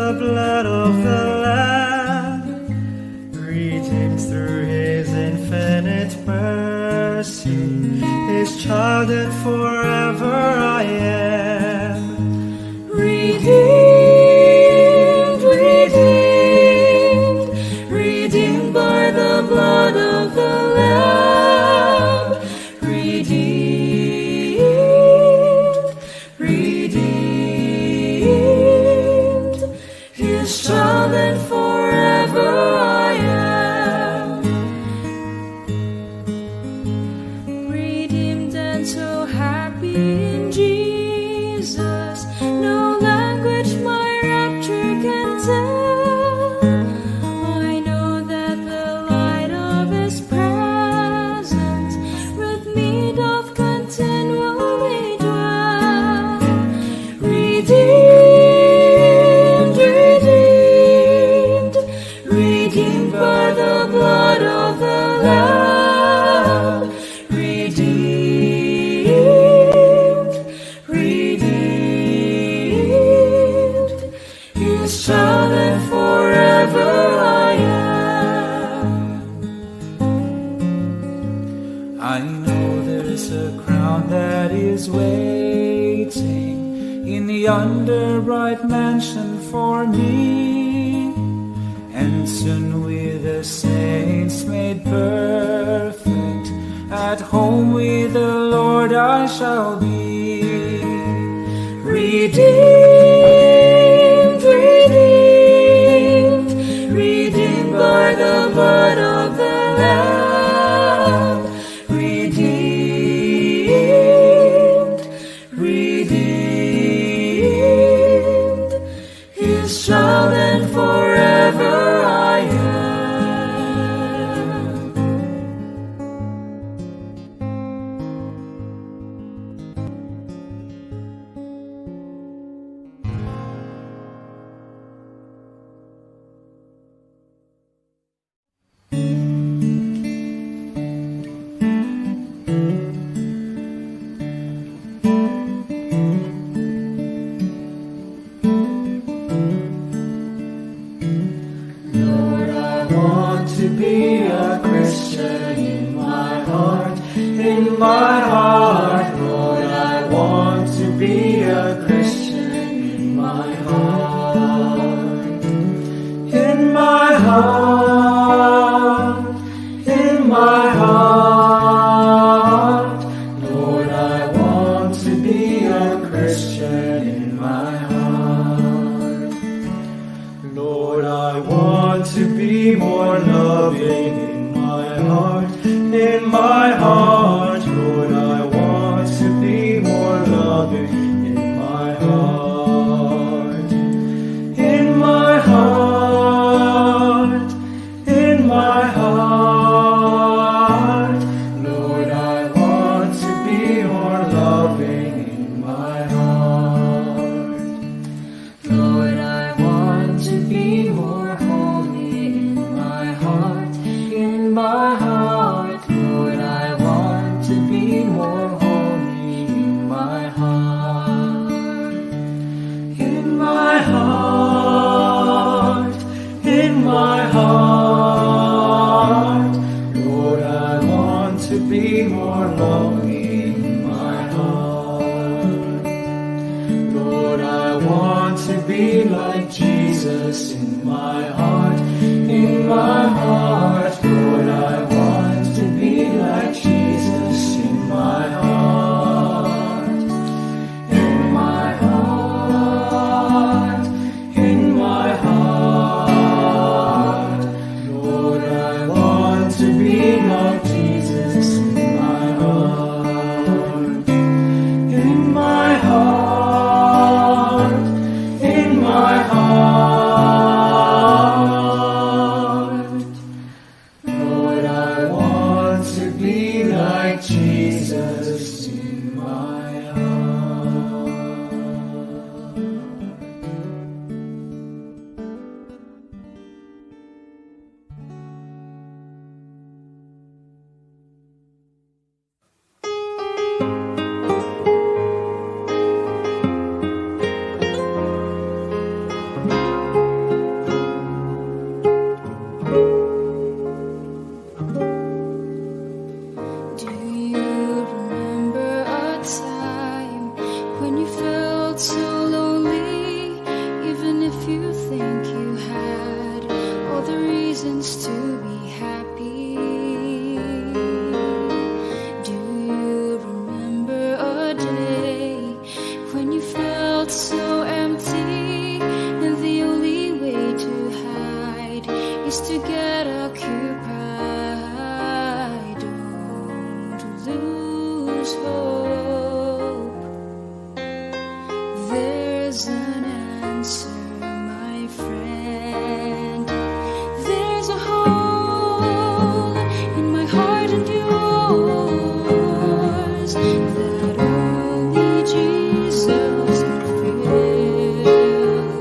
the blood of the Lamb, redeemed through His infinite mercy, His child and forever I am. Redeemed, redeemed, redeemed by the blood of the Lamb, redeemed, redeemed, His child and forever I am. Redeemed and so happy in Jesus, no language my rapture can tell. I know that the light of His presence with me doth continually dwell. Redeemed, redeemed, redeemed by the blood of the Lamb, redeemed, redeemed, His child and forever I am. I know there's a crown that is waiting in yonder bright mansion for me, and soon with the saints made perfect, at home with the Lord I shall be. Redeemed, redeemed, redeemed by the blood of the Lamb, redeemed, redeemed, His child and forever I am. Lord, I want to be a Christian in my heart, in my heart. Lord, I want to be a Christian in my heart, in my heart, in my heart. Lord, I want to be a Christian in my heart. Lord, I want to be more loving in my heart, in my heart. Lord, I want to be more loving in my heart, in my heart, in my heart. Lord, I want to be more loving in my heart. Lord, I want to be more holy in my heart, in my heart. Lord, I want to be more holy in my heart, in my heart, in my heart. Lord, I want to be more lonely in my heart. Lord, I want to be like Jesus in my heart, in my heart. Lord, I want to be like Jesus in my heart, in my heart, in my heart. Lord, I want to be like Jesus in my heart, in my heart, in my heart. a day when you felt so empty, and the only way to hide is to get occupied. Don't lose hope. There's an answer, my friend. There's a hole in my heart and yours that only Jesus can fill.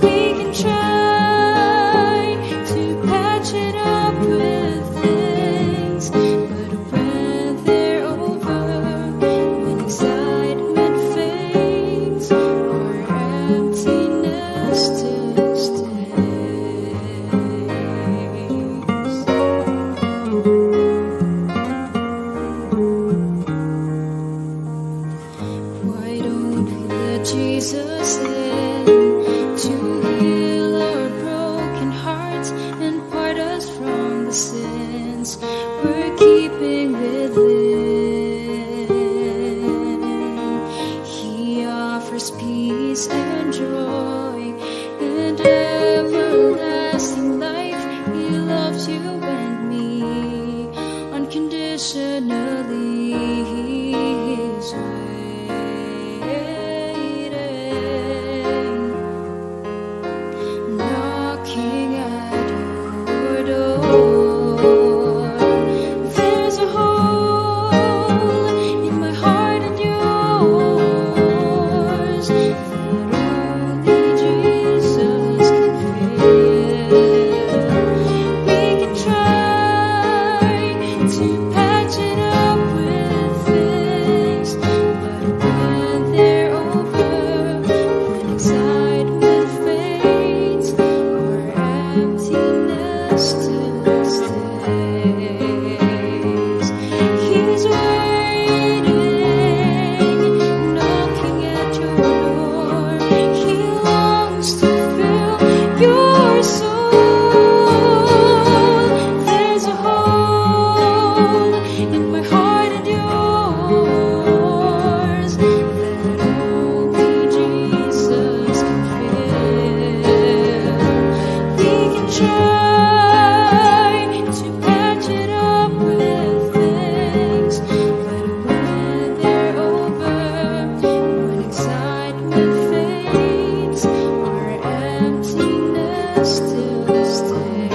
We can try to patch it up with things, but when they're over, when excitement fades, our emptiness still stays. Why don't we let Jesus in to heal our broken hearts and part us from the sins we're keeping within? He offers peace and joy and everlasting life. He loves you and me unconditionally. He's waiting, knocking at your door. There's a hole in my heart and yours that only Jesus can fill. We can try to patch it up with things, but when they're over, when excitement fades, our emptiness still stays. He's waiting, knocking at your door. He longs to fill your soul. There's a hole in my heart and yours that only Jesus can fill. We can try to patch it up with things, but when they're over, when excitement fades, our emptiness still stays.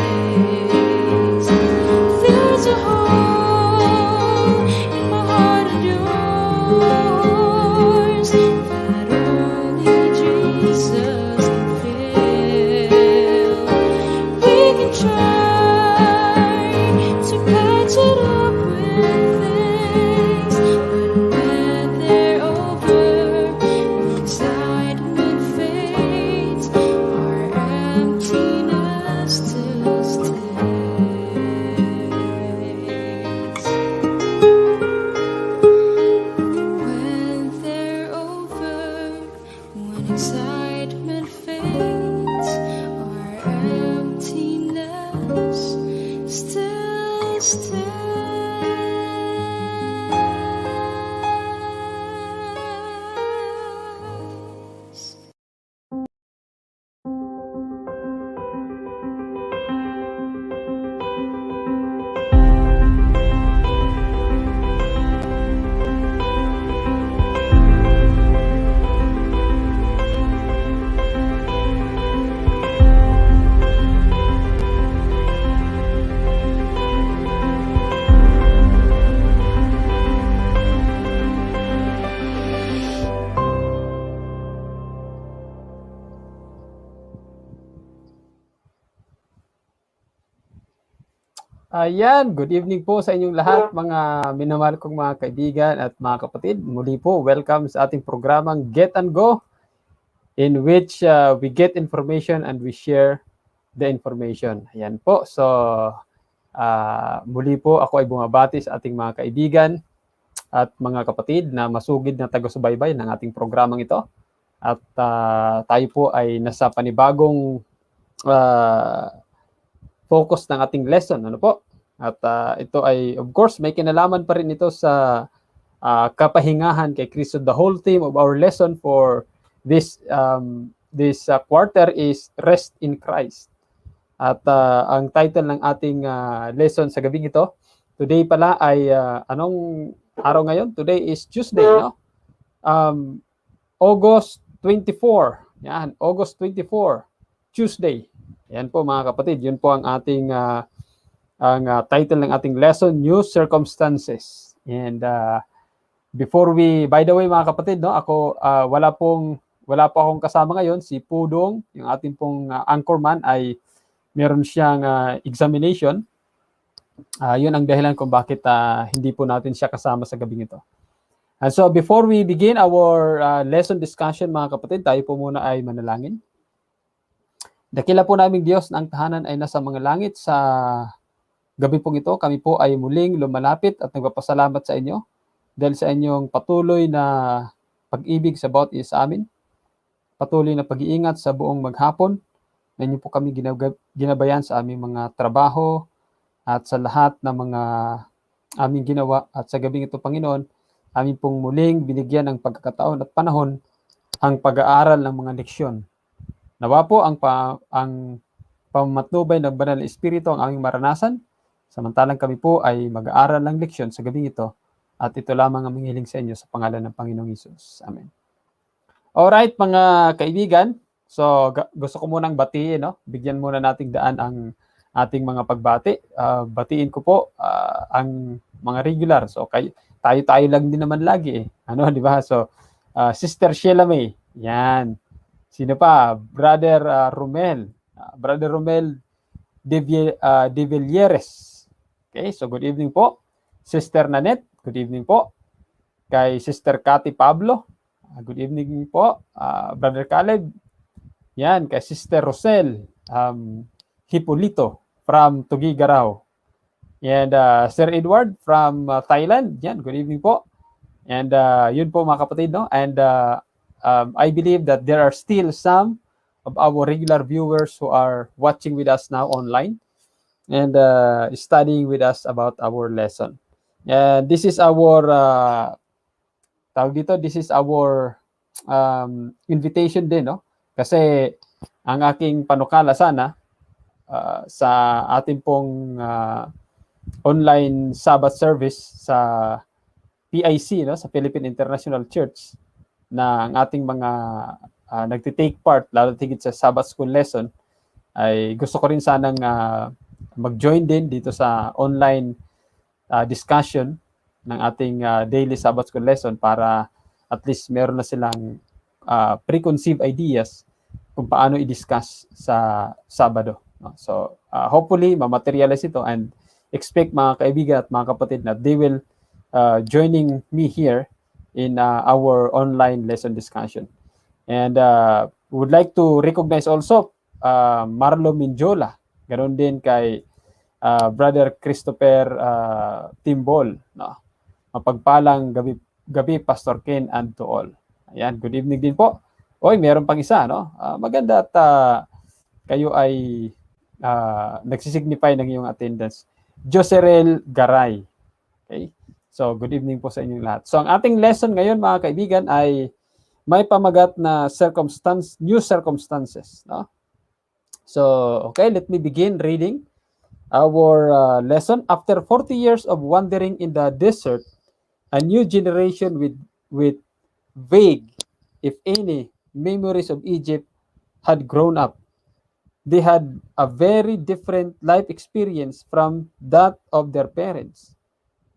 There's a hole in my heart and yours that only Jesus can fill. We can try to patch it up with things, but when they're over, when excitement fades, our emptiness still stays. When they're over, when excitement fades, our emptiness still stays. Ayan, good evening po sa inyong lahat, mga minamahal kong mga kaibigan at mga kapatid. Muli po, welcome sa ating programang Get and Go, in which we get information and we share the information. Ayan po, so muli po ako ay bumabati sa ating mga kaibigan at mga kapatid na masugid na taga-subaybay ng ating programang ito. At tayo po ay nasa panibagong focus ng ating lesson. Ano po? At ito ay, of course, may kinalaman pa rin ito sa kapahingahan kay Kristo. The whole theme of our lesson for this quarter is Rest in Christ. At ang title ng ating lesson sa gabing ito, today pala ay anong araw ngayon? Today is Tuesday, no? August 24. Yan, August 24, Tuesday. Yan po mga kapatid, yun po ang ating title ng ating lesson, New Circumstances. And before by the way mga kapatid, no, ako wala po akong kasama ngayon, si Pudong, yung ating pong anchorman ay meron siyang examination. Yun ang dahilan kung bakit hindi po natin siya kasama sa gabing ito. And so before we begin our lesson discussion mga kapatid, tayo po muna ay manalangin. Dakila po naming Diyos na ang tahanan ay nasa mga langit. Sa gabi pong ito, kami po ay muling lumalapit at nagpapasalamat sa inyo dahil sa inyong patuloy na pag-ibig sa bawat isa sa amin, patuloy na pag-iingat sa buong maghapon, na inyo po kami ginabayan sa aming mga trabaho at sa lahat ng mga aming ginawa. At sa gabing ito, Panginoon, amin pong muling binigyan ng pagkakataon at panahon ang pag-aaral ng mga leksyon. Nawa po ang pamatnubay ng Banal na Espiritu ang aming maranasan, samantalang kami po ay mag-aaral ng leksyon sa gabing ito, at ito lamang ang hiling sa inyo sa pangalan ng Panginoong Hesus. Amen. Alright mga kaibigan, so gusto ko munang batiin, no? Bigyan muna nating daan ang ating mga pagbati. Batiin ko po ang mga regular. So tayo lang din naman lagi eh. Ano, di ba? So Sister Sheila May, yan. Sino pa? Brother Romel. Brother Romel de Villieres. Okay, so good evening po. Sister Nanette, good evening po. Kay Sister Cathy Pablo, good evening po. Brother Caleb, yan. Kay Sister Rosel Hipolito from Tuguegarao. And Sir Edward from Thailand, yan. Good evening po. And yun po mga kapatid, no? And I believe that there are still some of our regular viewers who are watching with us now online and studying with us about our lesson. And this is our this is our invitation din, no? Kasi ang aking panukala sana sa ating pong online Sabbath service sa PIC, no, sa Philippine International Church, na ang ating mga nagtitake part, lalo tigit sa Sabbath School lesson, ay gusto ko rin sanang mag-join din dito sa online discussion ng ating daily Sabbath School lesson para at least meron na silang preconceived ideas kung paano i-discuss sa Sabado. So hopefully ma-materialize ito, and expect mga kaibigan at mga kapatid na they will joining me here in our online lesson discussion. And would like to recognize also Marlo Minjola, ganoon din kay Brother Christopher Timbol, no? Mapagpalang gabi Pastor Ken and to all. Ayan, good evening din po. Oy, meron pang isa, no? Maganda at kayo ay nagsisignify ng iyong attendance. Joserel Garay. Okay? So, good evening po sa inyong lahat. So, ang ating lesson ngayon, mga kaibigan, ay may pamagat na new circumstances. No? So, okay, let me begin reading our lesson. After 40 years of wandering in the desert, a new generation with vague, if any, memories of Egypt had grown up. They had a very different life experience from that of their parents.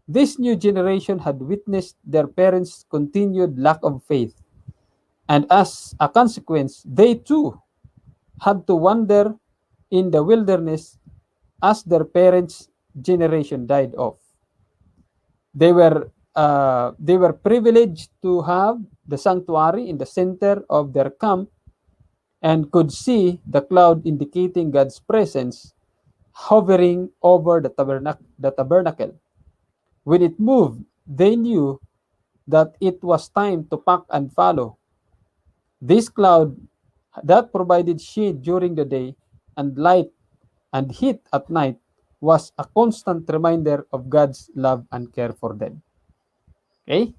This new generation had witnessed their parents' continued lack of faith, and as a consequence, they too had to wander in the wilderness as their parents' generation died off. They were privileged to have the sanctuary in the center of their camp and could see the cloud indicating God's presence hovering over the tabernacle. When it moved, they knew that it was time to pack and follow. This cloud that provided shade during the day and light and heat at night was a constant reminder of God's love and care for them. Okay?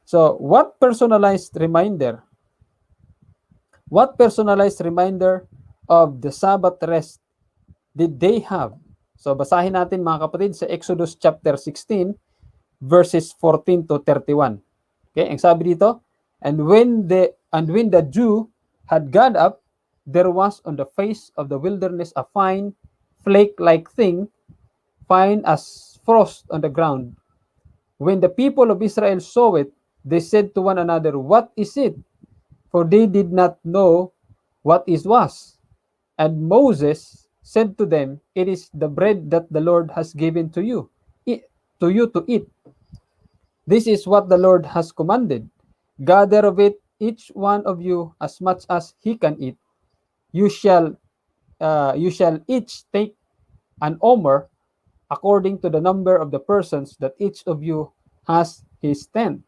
So, what personalized reminder of the Sabbath rest did they have? So, basahin natin mga kapatid sa Exodus chapter 16, verses 14 to 31. Okay, ang sabi dito, and when the dew had gone up, there was on the face of the wilderness a fine flake-like thing, fine as frost on the ground. When the people of Israel saw it, they said to one another, "What is it?" For they did not know what it was. And Moses said to them, "It is the bread that the Lord has given to you, to eat. This is what the Lord has commanded. Gather of it each one of you as much as he can eat. You shall each take an omer according to the number of the persons that each of you has his tent."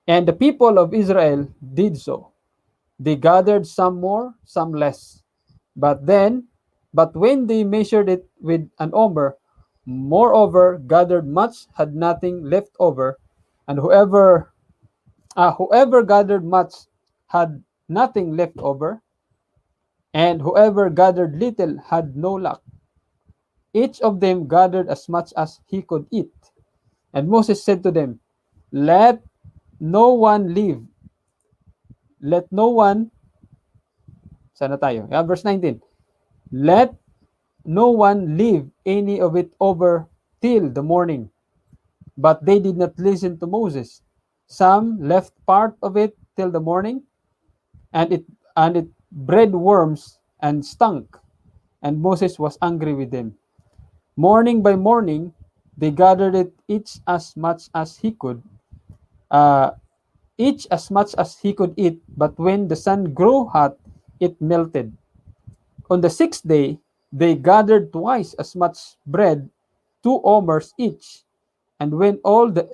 And the people of Israel did so. They gathered some more, some less. But when they measured it with an omer, moreover gathered much had nothing left over, and whoever gathered much had nothing left over, and whoever gathered little had no lack. Each of them gathered as much as he could eat. And Moses said to them, "Let no one leave. Let no one," sana tayo? Verse 19. "Let no one leave any of it over till the morning." But they did not listen to Moses. Some left part of it till the morning, and it bred worms and stunk. And Moses was angry with them. Morning by morning, they gathered it each as much as he could eat. But when the sun grew hot, it melted. On the sixth day, they gathered twice as much bread, 2 omers each. And when all the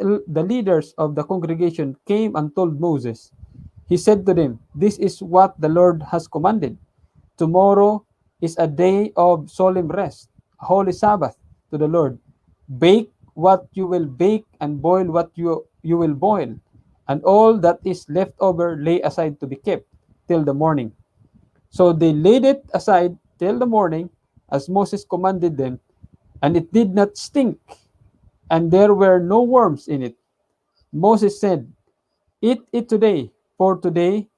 leaders of the congregation came and told Moses, he said to them, "This is what the Lord has commanded. Tomorrow is a day of solemn rest, a holy Sabbath to the Lord. Bake what you will bake and boil what you will boil, and all that is left over lay aside to be kept till the morning." So they laid it aside till the morning, as Moses commanded them, and it did not stink, and there were no worms in it. Moses said, "Eat it today, for today,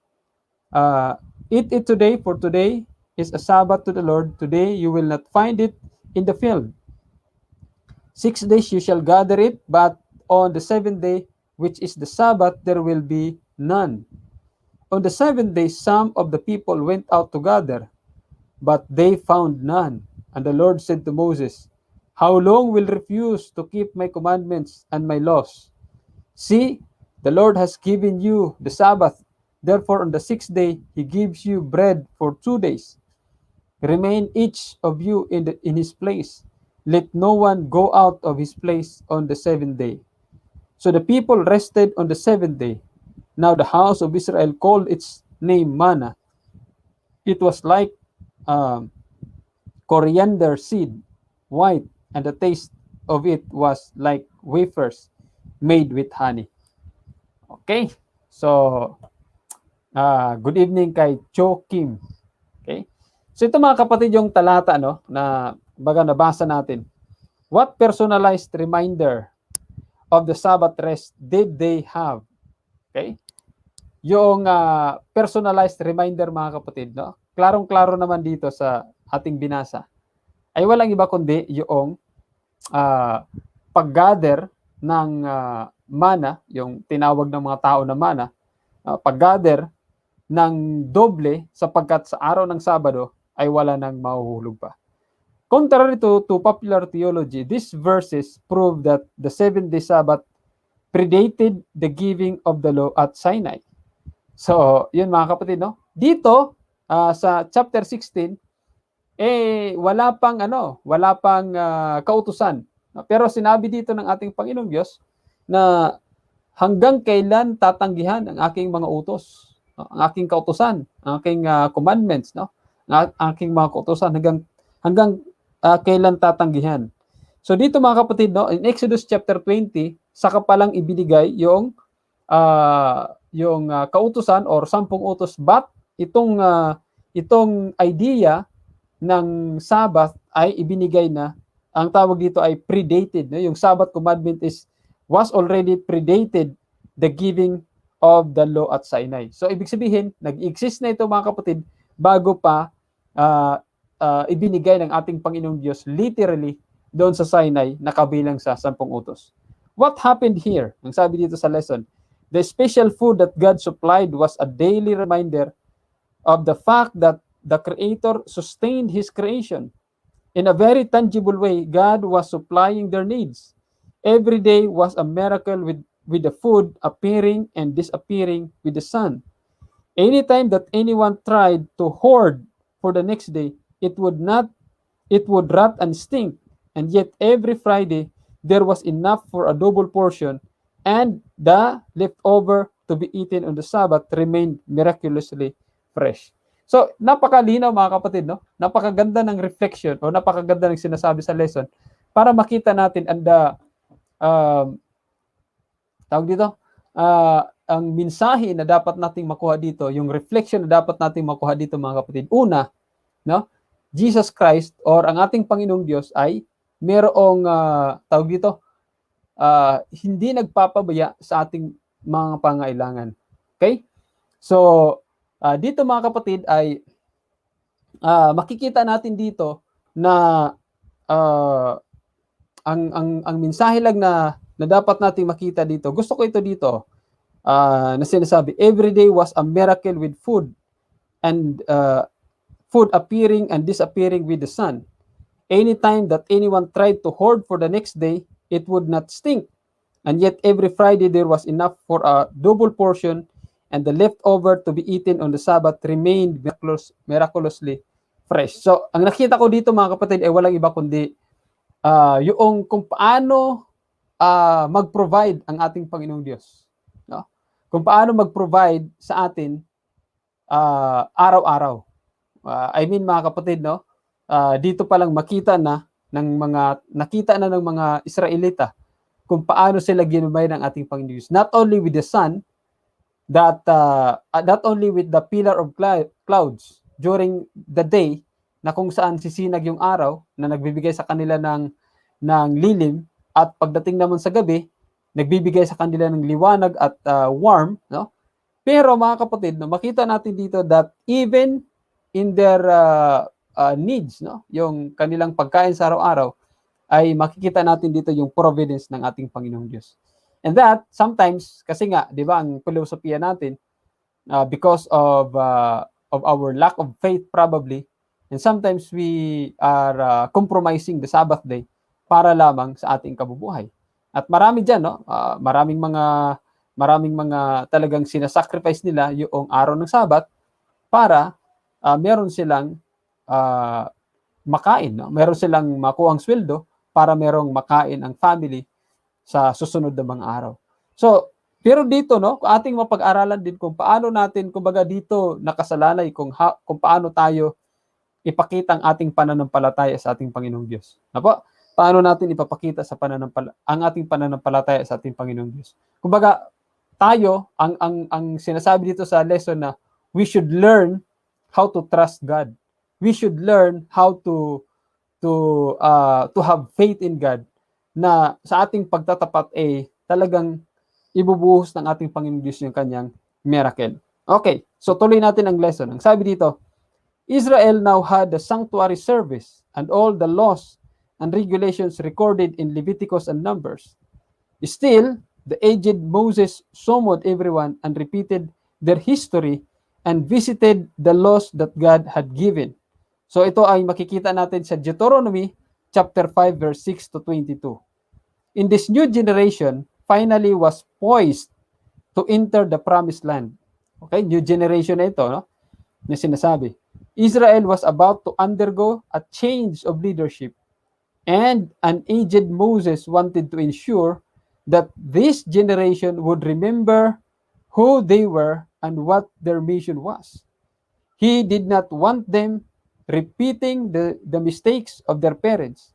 for today is a Sabbath to the Lord. Today you will not find it in the field. 6 days you shall gather it, but on the seventh day, which is the Sabbath, there will be none." On the seventh day, some of the people went out to gather, but they found none. And the Lord said to Moses, "How long will refuse to keep my commandments and my laws? See, the Lord has given you the Sabbath. Therefore, on the sixth day, he gives you bread for 2 days. Remain each of you in his place. Let no one go out of his place on the seventh day." So the people rested on the seventh day. Now the house of Israel called its name manna. It was like coriander seed, white, and the taste of it was like wafers made with honey. Okay? So, good evening kay Cho Kim. Okay? So ito mga kapatid yung talata na baga nabasa natin. What personalized reminder of the Sabbath rest did they have? Okay? Yung personalized reminder mga kapatid, klarong-klaro naman dito sa ating binasa, ay walang iba kundi yung pag-gather ng mana, yung tinawag ng mga tao na mana, pag-gather ng doble sapagkat sa araw ng Sabado ay wala nang mahuhulog pa. Contrary to popular theology, these verses prove that the 7-day Sabbath predated the giving of the law at Sinai. So, yun mga kapatid, dito sa chapter 16 wala pang kautusan. Pero sinabi dito ng ating Panginoong Diyos na hanggang kailan tatanggihan ang aking mga utos, ang aking kautusan, ang aking commandments, ang aking mga kautusan hanggang kailan tatanggihan. So dito mga kapatid, in Exodus chapter 20, saka palang ibinigay yung kautusan or 10 utos, but itong idea ng Sabbath ay ibinigay na, ang tawag dito ay predated, no? Yung Sabbath commandment was already predated the giving of the law at Sinai. So ibig sabihin, nag-exist na ito mga kapatid bago pa ibinigay ng ating Panginoong Diyos literally doon sa Sinai na kabilang sa 10 utos. What happened here? Ang sabi dito sa lesson, the special food that God supplied was a daily reminder of the fact that the Creator sustained His creation. In a very tangible way, God was supplying their needs. Every day was a miracle with the food appearing and disappearing with the sun. Anytime that anyone tried to hoard for the next day, it would rot and stink. And yet every Friday, there was enough for a double portion, and the leftover to be eaten on the Sabbath remained miraculously fresh. So, napakalinaw mga kapatid, no? Napakaganda ng reflection o napakaganda ng sinasabi sa lesson para makita natin tawag dito, ang mensahe na dapat nating makuha dito, yung reflection na dapat nating makuha dito mga kapatid. Una, no? Jesus Christ or ang ating Panginoong Diyos ay merong tawag dito, hindi nagpapabaya sa ating mga pangailangan. Okay? So, dito mga kapatid ay makikita natin dito na ang mensahe lang na dapat nating makita dito. Gusto ko ito dito na sinasabi, every day was a miracle with food and food appearing and disappearing with the sun. Anytime that anyone tried to hoard for the next day, it would not stink. And yet every Friday there was enough for a double portion, and the leftover to be eaten on the Sabbath remained miraculously fresh. So, ang nakita ko dito mga kapatid ay walang iba kundi yung kung paano mag-provide ang ating Panginoong Diyos. No? Kung paano mag-provide sa atin araw-araw. I mean mga kapatid, no? Dito pa lang makita na ng mga Israelita kung paano sila ginumay ng ating Panginoon Diyos. Not only with the sun, not only with the pillar of clouds during the day na kung saan sisinag yung araw na nagbibigay sa kanila ng lilim, at pagdating naman sa gabi, nagbibigay sa kanila ng liwanag at warm, no? Pero mga kapatid, no, makita natin dito that even in their needs, no, yung kanilang pagkain sa araw-araw, ay makikita natin dito yung providence ng ating Panginoong Diyos. And that sometimes, kasi nga, di ba, ang filosofiya natin, because of our lack of faith probably, and sometimes we are compromising the Sabbath day para lamang sa ating kabubuhay. At marami dyan, no, maraming mga talagang sinasacrifice nila yung araw ng Sabbath para meron silang makain, no? Meron silang makuhang sweldo para merong makain ang family sa susunod na mga araw. So, pero dito, no, ating mapag-aralan din kung paano natin, kumbaga dito nakasalalay kung paano tayo ipakita ang ating pananampalataya sa ating Panginoong Diyos. Apo, paano natin ipapakita ang ating pananampalataya sa ating Panginoong Diyos. Kumbaga, tayo, ang sinasabi dito sa lesson na we should learn how to trust God. We should learn how to have faith in God, na sa ating pagtatapat talagang ibubuhos ng ating Panginoong Diyos yung kanyang miracle. Okay, so tuloy natin ang lesson. Ang sabi dito, Israel now had the sanctuary service and all the laws and regulations recorded in Leviticus and Numbers. Still, the aged Moses summoned everyone and repeated their history and visited the laws that God had given. So ito ay makikita natin sa Deuteronomy chapter 5 verse 6 to 22. In this new generation, finally was poised to enter the promised land. Okay, new generation na ito, no? Na sinasabi. Israel was about to undergo a change of leadership, and an aged Moses wanted to ensure that this generation would remember who they were and what their mission was. He did not want them repeating the mistakes of their parents.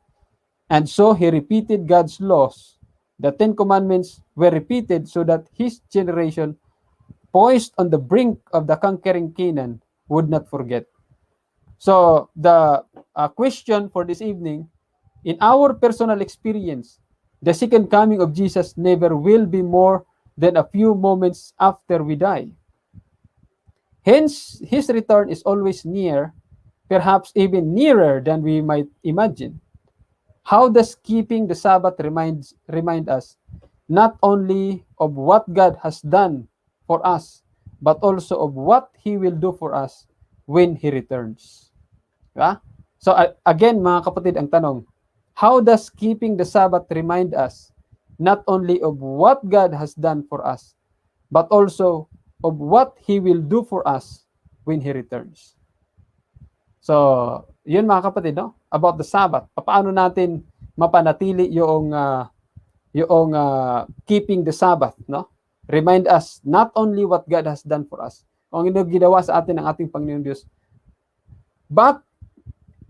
And so he repeated God's laws The Ten Commandments were repeated so that his generation, poised on the brink of the conquering Canaan, would not forget. So the question for this evening, in our personal experience, the second coming of Jesus never will be more than a few moments after we die. Hence, his return is always near, perhaps even nearer than we might imagine. How does keeping the Sabbath remind us not only of what God has done for us, but also of what He will do for us when He returns? Diba? So again, mga kapatid, ang tanong, how does keeping the Sabbath remind us not only of what God has done for us, but also of what He will do for us when He returns? So, yun mga kapatid, no? About the Sabbath. Paano natin mapanatili yung keeping the Sabbath, no? Remind us not only what God has done for us, kung ano ginawa sa atin ng ating Panginoon Diyos, but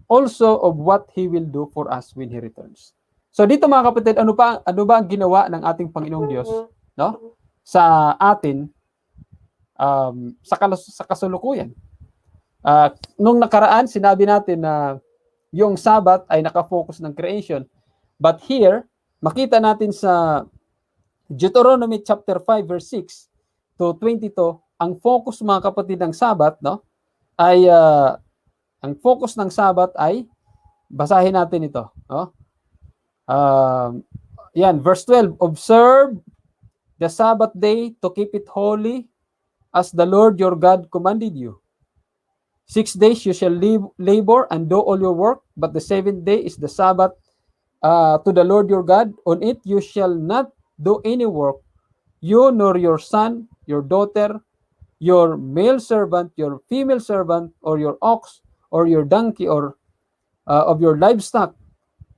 also of what He will do for us when He returns. So dito mga kapatid, ano ba ang ginawa ng ating Panginoong Diyos, no? Sa atin sa kasulukuyan. Nung nakaraan, sinabi natin na yung Sabbath ay nakafocus ng creation. But here, makita natin sa Deuteronomy chapter 5 verse 6 to 22, ang focus mga kapatid ng Sabbath, no, ay ang focus ng Sabbath ay, basahin natin ito, no? Yan, verse 12, observe the Sabbath day to keep it holy as the Lord your God commanded you. 6 days you shall labor and do all your work, but the 7th day is the Sabbath to the Lord your God. On it you shall not do any work, you nor your son, your daughter, your male servant, your female servant, or your ox, or your donkey, or of your livestock,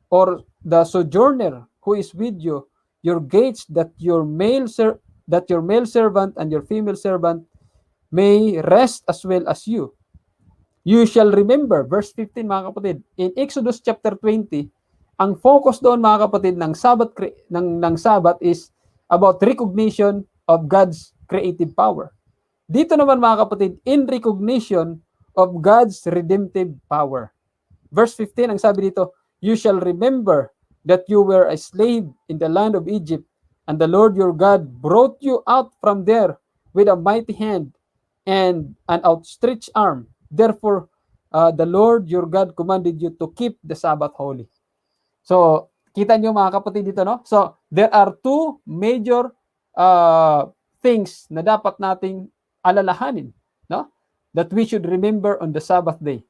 or the sojourner who is with you, your gates, that your male servant and your female servant may rest as well as you. You shall remember, verse 15 mga kapatid, in Exodus chapter 20, ang focus doon mga kapatid ng Sabbath is about recognition of God's creative power. Dito naman mga kapatid, in recognition of God's redemptive power. Verse 15, ang sabi dito, you shall remember that you were a slave in the land of Egypt, and the Lord your God brought you out from there with a mighty hand and an outstretched arm. Therefore, the Lord your God commanded you to keep the Sabbath holy. So, kita nyo mga kapatid dito, no? So, there are two major things na dapat nating alalahanin, no? That we should remember on the Sabbath day.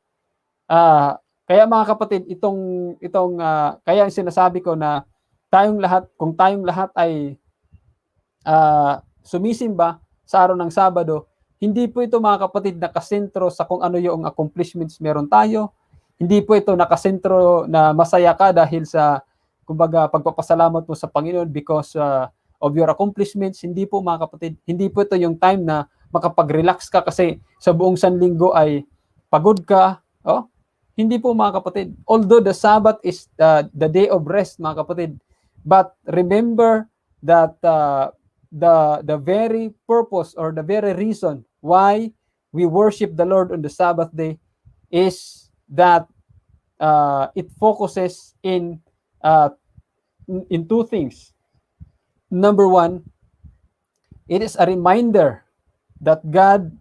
Kaya mga kapatid, kaya ang sinasabi ko na kung tayong lahat ay sumisimba sa araw ng Sabado, hindi po ito mga kapatid nakasentro sa kung ano yung accomplishments meron tayo. Hindi po ito nakasentro na masaya ka dahil sa, kumbaga, pagpapasalamat mo sa Panginoon because of your accomplishments. Hindi po mga kapatid. Hindi po ito yung time na makapag-relax ka kasi sa buong sanlinggo ay pagod ka. Oh? Hindi po mga kapatid. Although the Sabbath is the day of rest mga kapatid, but remember that the very purpose or the very reason why we worship the Lord on the Sabbath day is that it focuses in two things. Number one, it is a reminder that God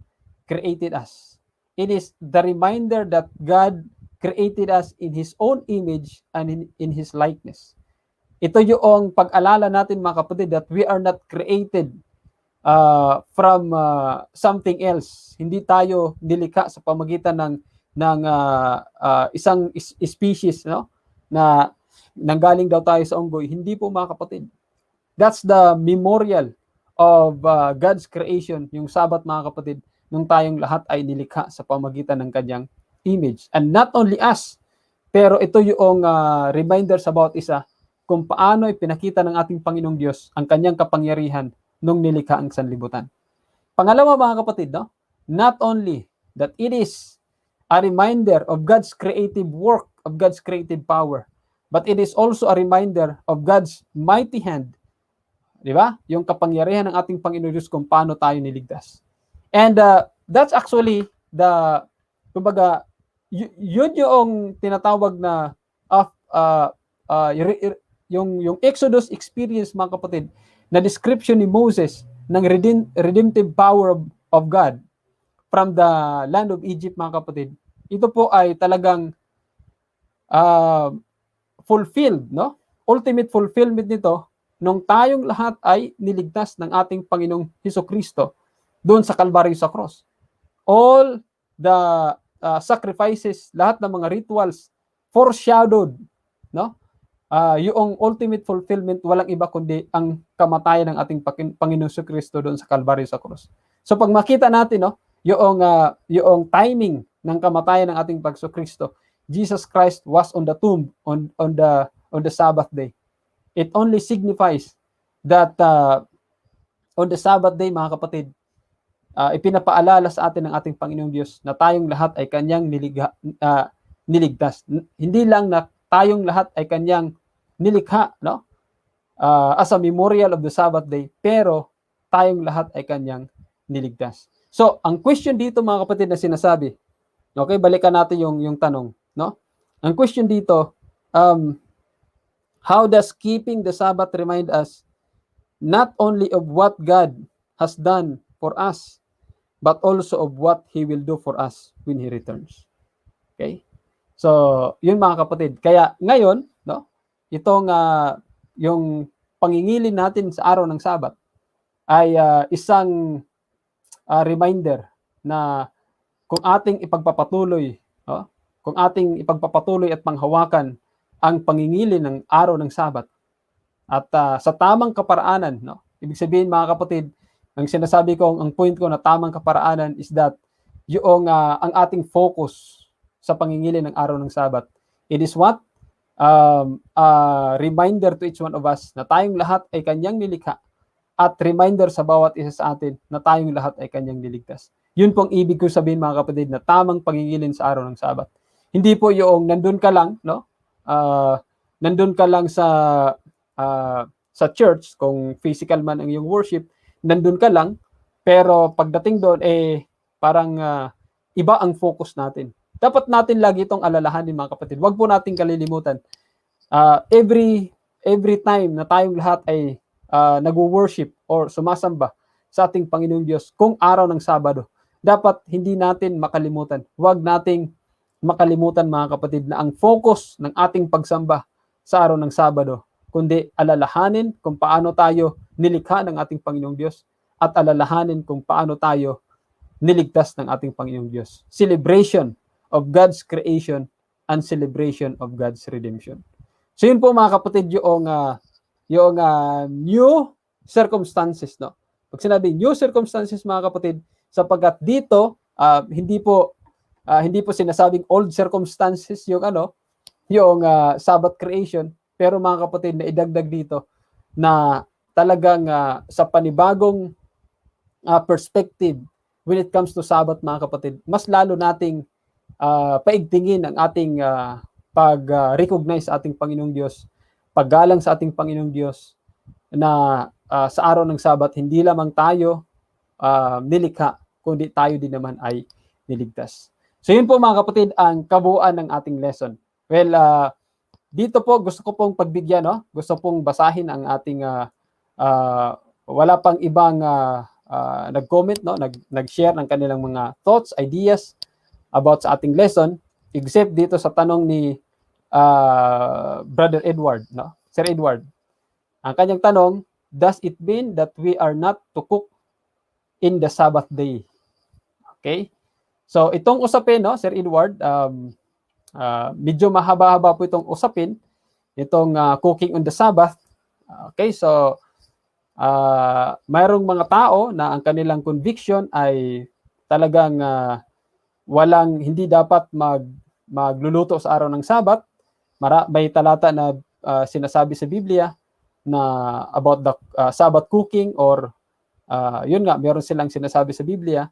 created us. It is the reminder that God created us in His own image and in His likeness. Ito yung pag-alala natin mga kapatid that we are not created from something else. Hindi tayo nilikha sa pamagitan ng isang species, no? Na nanggaling daw tayo sa unggoy. Hindi po mga kapatid. That's the memorial of God's creation, yung Sabbath mga kapatid, nung tayong lahat ay nilikha sa pamagitan ng kanyang image. And not only us, pero ito yung reminders about isa kung paano ipinakita ng ating Panginoong Diyos ang kanyang kapangyarihan nung nilikha ang sanlibutan. Pangalawa mga kapatid, no? Not only that it is a reminder of God's creative work, of God's creative power, but it is also a reminder of God's mighty hand Di ba? Yung kapangyarihan ng ating Panginoon Diyos kung paano tayo niligtas. And that's actually kumbaga, yun yung tinatawag na yung Exodus experience, mga kapatid, na description ni Moses ng redemptive power of God from the land of Egypt, mga kapatid. Ito po ay talagang fulfilled, no? Ultimate fulfillment nito nung tayong lahat ay niligtas ng ating Panginoong Hesukristo doon sa Kalbaryo sa cross. All the sacrifices, lahat ng mga rituals foreshadowed, no? Yung ultimate fulfillment, walang iba kundi ang kamatayan ng ating Panginoong Hesukristo doon sa Kalbaryo sa cross. So pag makita natin, no, yung timing ng kamatayan ng ating Pagso-Kristo, Jesus Christ was on the tomb on the Sabbath day. It only signifies that on the Sabbath day, mga kapatid, ipinapaalala sa atin ng ating Panginoong Diyos na tayong lahat ay kanyang niligtas. Hindi lang na tayong lahat ay kanyang nilikha, no? As a memorial of the Sabbath day, pero tayong lahat ay kanyang niligtas. So, ang question dito, mga kapatid, na sinasabi, okay, balikan natin yung tanong, no? Ang question dito, how does keeping the Sabbath remind us not only of what God has done for us, but also of what He will do for us when He returns? Okay? So, yun, mga kapatid. Kaya ngayon, no, itong yung pangingilin natin sa araw ng Sabat ay isang reminder na kung ating ipagpapatuloy, no, kung ating ipagpapatuloy at panghawakan ang pangingilin ng araw ng Sabat at sa tamang kaparaanan, no, ibig sabihin, mga kapatid, ang sinasabi ko, ang point ko na tamang kaparaanan is that yung ang ating focus sa pangingilin ng araw ng Sabat, it is what? Reminder to each one of us na tayong lahat ay kanyang nilikha, at reminder sa bawat isa sa atin na tayong lahat ay kanyang niligtas. Yun pong ibig ko sabihin, mga kapatid, na tamang pangingilin sa araw ng Sabat. Hindi po yung nandun ka lang, no? Nandun ka lang sa church, kung physical man ang iyong worship, nandun ka lang, pero pagdating doon, parang iba ang focus natin. Dapat natin lagi itong alalahanin, mga kapatid. Huwag po natin kalilimutan. Every time na tayong lahat ay nag-worship or sumasamba sa ating Panginoong Diyos kung araw ng Sabado, dapat hindi natin makalimutan. Huwag nating makalimutan, mga kapatid, na ang focus ng ating pagsamba sa araw ng Sabado, kundi alalahanin kung paano tayo nilikha ng ating Panginoong Diyos at alalahanin kung paano tayo niligtas ng ating Panginoong Diyos. Celebration of God's creation and celebration of God's redemption. So yun po, mga kapatid, yung new circumstances, no? Pag sinabi new circumstances, mga kapatid, sapagkat dito hindi po sinasabing old circumstances yung Sabbath creation, pero, mga kapatid, na idagdag dito na talagang sa panibagong perspective when it comes to Sabbath, mga kapatid, mas lalo nating paigtingin ang ating pag-recognize sa ating Panginoong Diyos, paggalang sa ating Panginoong Diyos, na sa araw ng Sabat, hindi lamang tayo nilikha, kundi tayo din naman ay niligtas. So yun po, mga kapatid, ang kabuuan ng ating lesson. Well, dito po gusto ko pong pagbigyan, no? Gusto pong basahin ang ating wala pang ibang nag-comment, no? Nag-share ng kanilang mga thoughts, ideas about sa ating lesson, except dito sa tanong ni Brother Edward, no? Sir Edward. Ang kanyang tanong, does it mean that we are not to cook in the Sabbath day? Okay? So itong usapin, no, Sir Edward, medyo mahaba-haba po itong usapin, itong cooking on the Sabbath. Okay, so mayroong mga tao na ang kanilang conviction ay talagang hindi dapat magluluto sa araw ng Sabat. May talata na sinasabi sa Biblia na about the Sabbath cooking, or yun nga, meron silang sinasabi sa Biblia,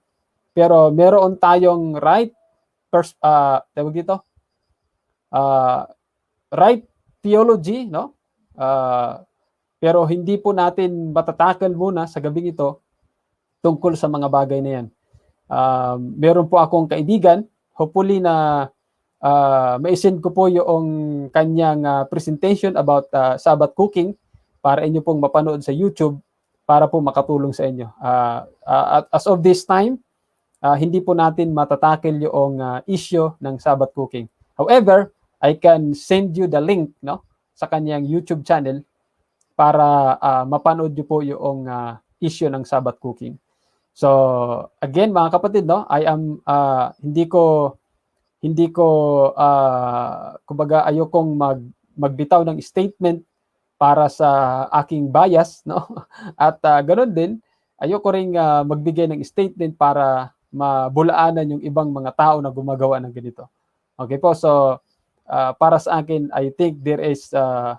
pero meron tayong right right theology, no? Pero hindi po natin matatakal muna sa gabing ito tungkol sa mga bagay na yan. Meron po akong kaibigan, hopefully na ma-send ko po yung kanyang presentation about Sabbath cooking para inyo pong mapanood sa YouTube para po makatulong sa inyo. As of this time, hindi po natin matatakil yung issue ng Sabbath cooking. However, I can send you the link, no, sa kanyang YouTube channel para mapanood niyo po yung issue ng Sabbath cooking. So, again, mga kapatid, no, I am hindi ko kumbaga ayokong magbitaw ng statement para sa aking bias, no? At ganoon din, ayoko ring magbigay ng statement para mabulaanan yung ibang mga tao na gumagawa ng ganito. Okay po, so para sa akin, I think there is a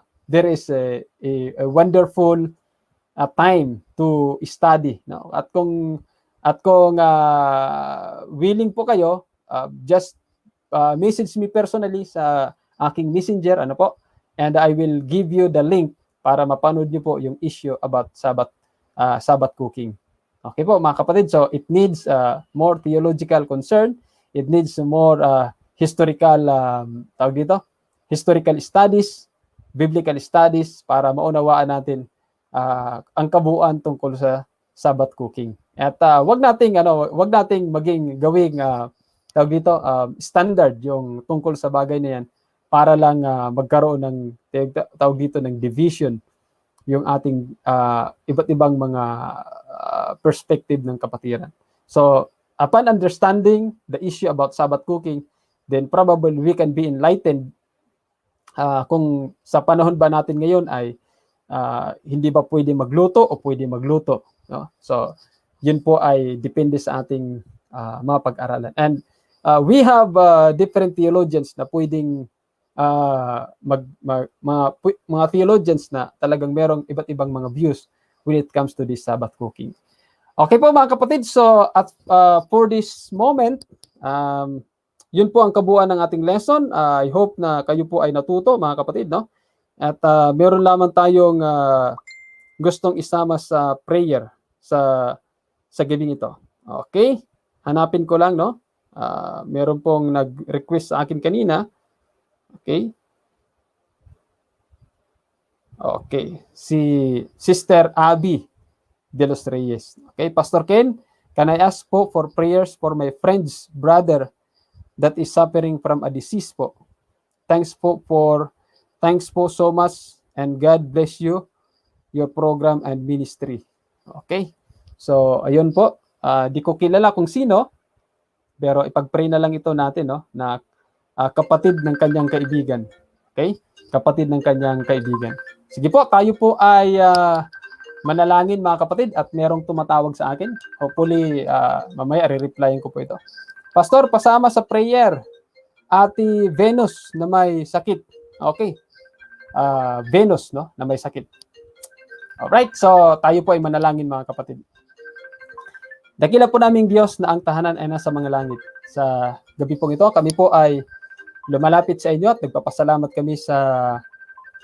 wonderful time to study, no? At kung willing po kayo, just message me personally sa aking messenger, ano po, and I will give you the link para mapanood niyo po yung issue about Sabbath cooking. Okay po mga kapatid, so it needs more theological concern, it needs more historical historical studies, biblical studies para maunawaan natin ang kabuuan tungkol sa Sabbath cooking. At wag nating maging gawing standard yung tungkol sa bagay na yan para lang magkaroon ng ng division yung ating iba't ibang mga perspective ng kapatiran. So, upon understanding the issue about Sabbath cooking, then probably we can be enlightened kung sa panahon ba natin ngayon ay hindi ba pwede magluto o pwede magluto. No? So, yun po ay depende sa ating mga pag-aralan. And we have different theologians na pwedeng mga theologians na talagang merong iba't ibang mga views when it comes to this Sabbath cooking. Okay po mga kapatid, so for this moment, yun po ang kabuuan ng ating lesson. I hope na kayo po ay natuto mga kapatid, no? At meron lamang tayong gustong isama sa prayer sa gabing ito. Okay? Hanapin ko lang, no? Meron pong nag-request sa akin kanina. Okay? Okay. Si Sister Abby de los Reyes. Okay, Pastor Ken, can I ask po for prayers for my friend's brother that is suffering from a disease po? Thanks po so much and God bless you, your program and ministry. Okay? So, ayun po. Di ko kilala kung sino, pero ipag-pray na lang ito natin, no, na kapatid ng kanyang kaibigan. Okay? Kapatid ng kanyang kaibigan. Sige po, tayo po ay manalangin mga kapatid at merong tumatawag sa akin. Hopefully, mamaya re-replyin ko po ito. Pastor, pasama sa prayer, Ate Venus na may sakit. Okay. Venus, no, na may sakit. Alright, so tayo po ay manalangin mga kapatid. Dakila po naming Diyos na ang tahanan ay nasa mga langit. Sa gabi pong ito, kami po ay lumalapit sa inyo at nagpapasalamat kami sa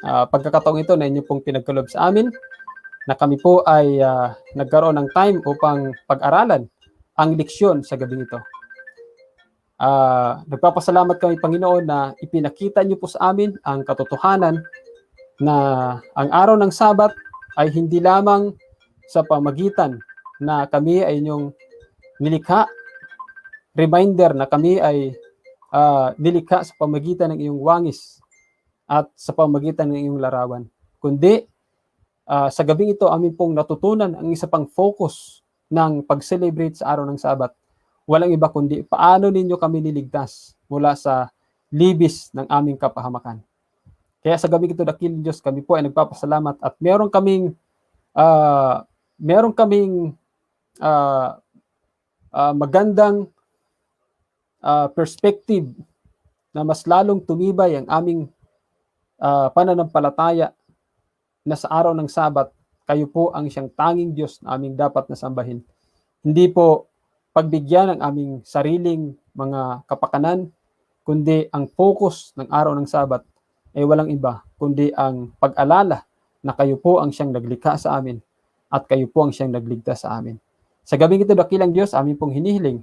pagkakataong ito na inyo pong pinagkalob sa amin, na kami po ay nagkaroon ng time upang pag-aralan ang leksyon sa gabi ito. Nagpapasalamat kami, Panginoon, na ipinakita niyo po sa amin ang katotohanan na ang araw ng Sabat ay hindi lamang sa pamagitan na kami ay inyong nilikha, reminder na kami ay nilikha sa pamagitan ng iyong wangis at sa pamagitan ng iyong larawan. Kundi sa gabing ito, amin pong natutunan ang isa pang focus ng pag-celebrate sa araw ng Sabat. Walang iba kundi paano ninyo kami niligtas mula sa libis ng aming kapahamakan. Kaya sa gabing ito, dakilang Diyos, kami po ay nagpapasalamat at meron kaming magandang perspective na mas lalong tumibay ang aming pananampalataya na sa araw ng Sabat, kayo po ang siyang tanging Diyos na aming dapat na sambahin. Hindi po pagbigyan ng aming sariling mga kapakanan, kundi ang focus ng araw ng Sabat ay walang iba, kundi ang pag-alala na kayo po ang siyang naglikha sa amin at kayo po ang siyang nagligtas sa amin. Sa gabing ito, dakilang Diyos, amin pong hinihiling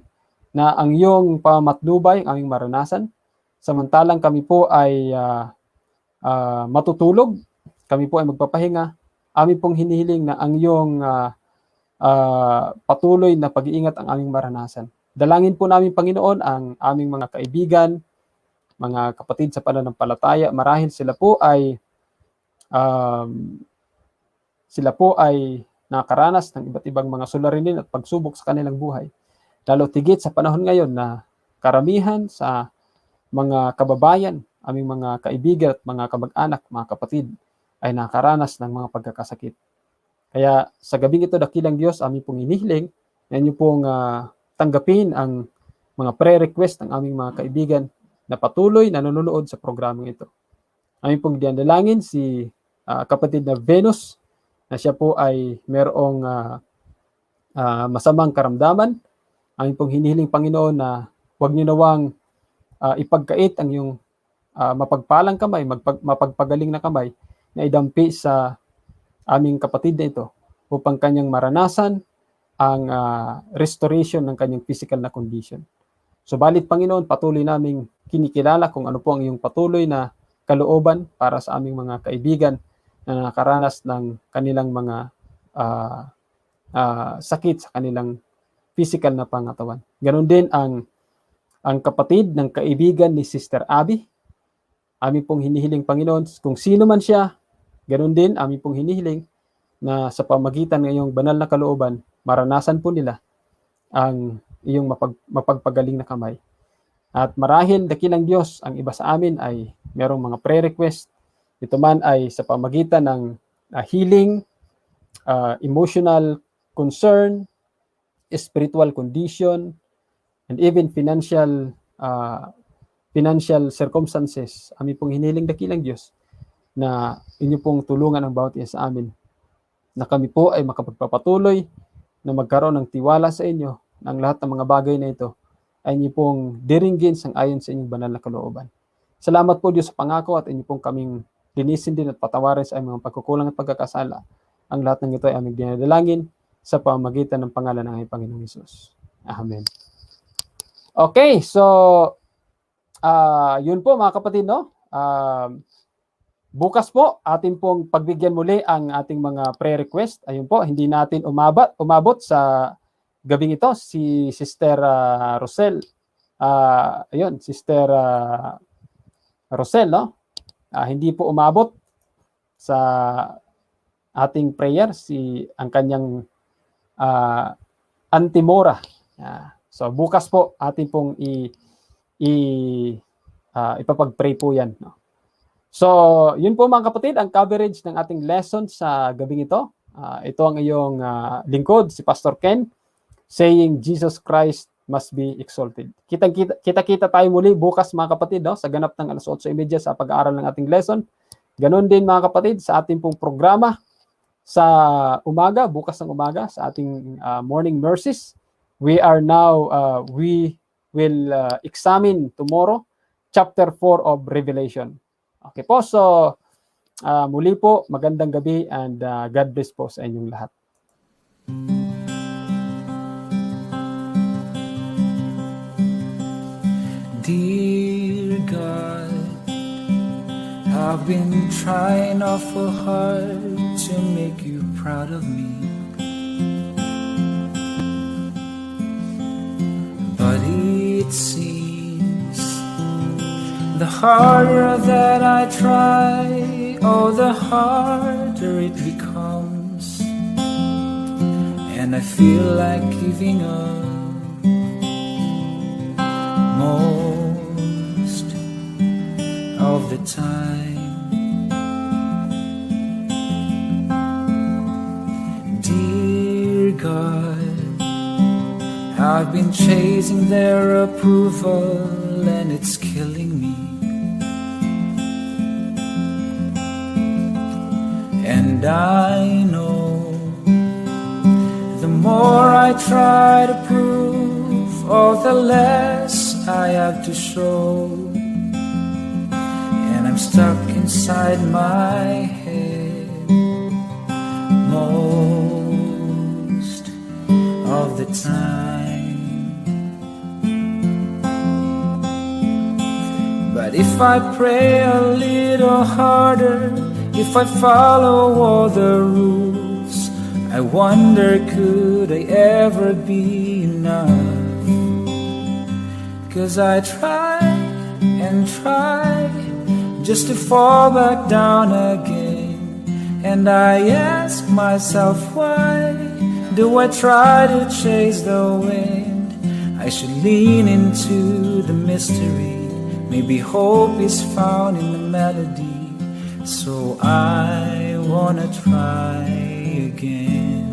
na ang iyong pamatnubay ang aming maranasan, samantalang kami po ay matutulog, kami po ay magpapahinga, amin pong hinihiling na ang iyong patuloy na pag-iingat ang aming maranasan. Dalangin po namin, Panginoon, ang aming mga kaibigan, mga kapatid sa pananampalataya, marahil sila po ay nakaranas ng iba't ibang mga suliranin at pagsubok sa kanilang buhay. Lalo tigit sa panahon ngayon na karamihan sa mga kababayan, aming mga kaibigan at mga kamag-anak, mga kapatid, ay nakaranas ng mga pagkakasakit. Kaya sa gabing ito, dakilang Diyos, aming pong hinihiling na inyo pong tanggapin ang mga prayer request ng aming mga kaibigan na patuloy na nanonood sa programang ito. Aming pong dinalangin si kapatid na Venus, na siya po ay merong masamang karamdaman. Aming pong hinihiling, Panginoon, na huwag niyo nawang ipagkait ang iyong mapagpalang kamay, mapagpagaling na kamay na idampi sa aming kapatid na ito upang kanyang maranasan ang restoration ng kanyang physical na condition. Subalit, Panginoon, patuloy naming kinikilala kung ano po ang iyong patuloy na kalooban para sa aming mga kaibigan na nakaranas ng kanilang mga sakit sa kanilang physical na pangatawan. Ganon din ang kapatid ng kaibigan ni Sister Abby. Amin pong hinihiling, Panginoon, kung sino man siya, ganon din amin pong hinihiling na sa pamagitan ng iyong banal na kalooban, maranasan po nila ang iyong mapagpagaling na kamay. At marahil, dakilang Diyos, ang iba sa amin ay merong mga prayer request. Ito man ay sa pamagitan ng healing, emotional concern, spiritual condition, and even financial circumstances. Amin pong hinihiling, dakilang Diyos, na inyo pong tulungan ang bawat isa sa amin, na kami po ay makapagpapatuloy na magkaroon ng tiwala sa inyo, na ang lahat ng mga bagay na ito ay inyo pong diringgin sang-ayon sa inyong banal na kalooban. Salamat po, Diyos, sa pangako at inyo pong kaming linisin din at patawarin sa aming mga pagkukulang at pagkakasala. Ang lahat ng ito ay aming dinadalangin sa pamamagitan ng pangalan ng aming Panginoong Hesus. Amen. Okay, so yun po mga kapatid, no? Bukas po, atin pong pagbigyan muli ang ating mga prayer request. Ayun po, hindi natin umabot sa gabing ito si Sister Rosel. Sister Rosel, no? Hindi po umabot sa ating prayer ang kanyang Antimora. So bukas po atin pong ipapag-pray po yan, no? So, yun po mga kapatid, ang coverage ng ating lesson sa gabing ito. Ito ang iyong lingkod, si Pastor Ken, saying Jesus Christ must be exalted. Kita-kita tayo muli bukas mga kapatid, no? Sa ganap ng 8:30 sa pag-aaral ng ating lesson. Ganon din mga kapatid sa ating pong programa sa umaga, bukas ng umaga, sa ating morning mercies. We will examine tomorrow chapter 4 of Revelation. Okay po, so muli po, magandang gabi and God bless po sa inyong lahat. Dear God, I've been trying awful hard to make you proud of me, but it seems the harder that I try, oh, the harder it becomes, and I feel like giving up most of the time. Dear God, I've been chasing their approval and it's killing me. And I know the more I try to prove, oh, the less I have to show. And I'm stuck inside my head, most of the time. But if I pray a little harder, if I follow all the rules, I wonder, could I ever be enough? 'Cause I try and try just to fall back down again, and I ask myself, why do I try to chase the wind? I should lean into the mystery. Maybe hope is found in the melody. So I wanna try again.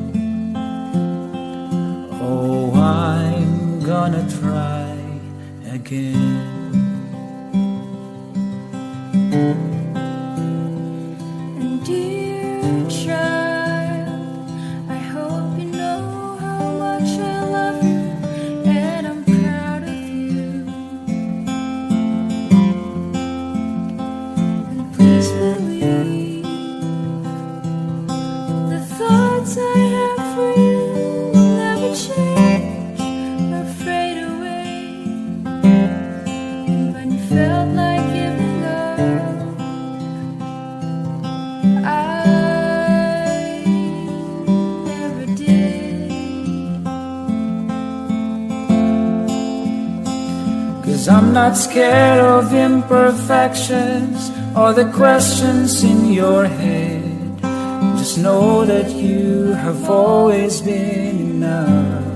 Oh, I'm gonna try again. And dear child, I hope you know how much I love you, and I'm proud of you. And please believe the thoughts I have for you will never change or fade away. And when you felt like giving up, I never did. 'Cause I'm not scared of imperfections or the questions in your head. Just know that you have always been enough.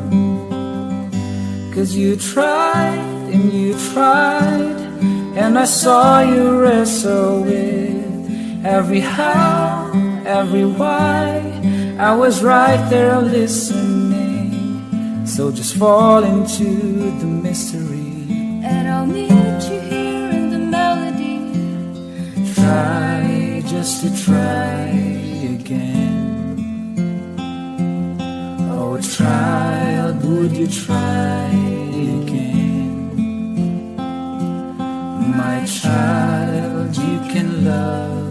'Cause you tried and you tried, and I saw you wrestle with every how, every why. I was right there listening. So just fall into the mystery. And I'll meet you here in the melody. Try just to try again. Oh, child, would you try again? My child, you can love